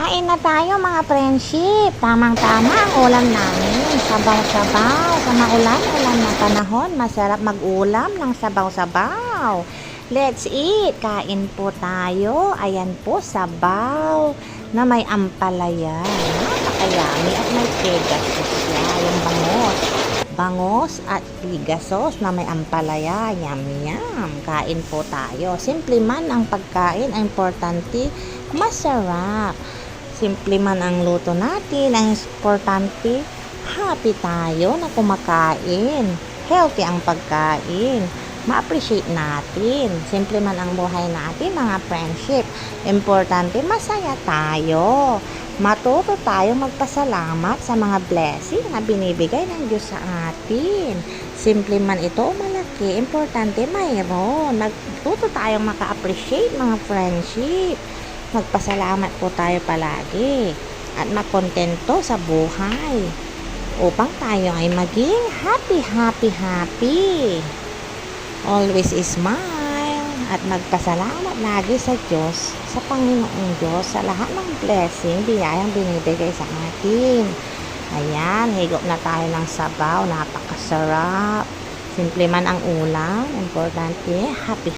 Kain na tayo mga friendship. Tamang-tama ang ulam namin. Sabaw-sabaw. Sa maulan-ulan na panahon, masarap mag-ulam ng sabaw-sabaw. Let's eat. Kain po tayo. Ayan po, sabaw na may ampalaya. Napakayami at may pegasus siya. Yung bangos. Bangos at ligasos na may ampalaya. Yum, yum. Kain po tayo. Simple man ang pagkain. Ang importante, masarap. Simple man ang luto natin. Ang importante, happy tayo na kumakain. Healthy ang pagkain. Ma-appreciate natin. Simple man ang buhay natin, mga friendship. Importante, masaya tayo. Matuto tayo magpasalamat sa mga blessing na binibigay ng Diyos sa atin. Simple man ito o malaki, importante mayroon. Matuto tayong maka-appreciate, mga friendship. Magpasalamat po tayo palagi at makontento sa buhay upang tayo ay maging happy. Always smile at magpasalamat lagi sa Diyos, sa Panginoong Diyos, sa lahat ng blessing, biyayang binibigay sa atin. Ayan, higop na tayo ng sabaw, napakasarap. Simple man ang ulam, importante, happy.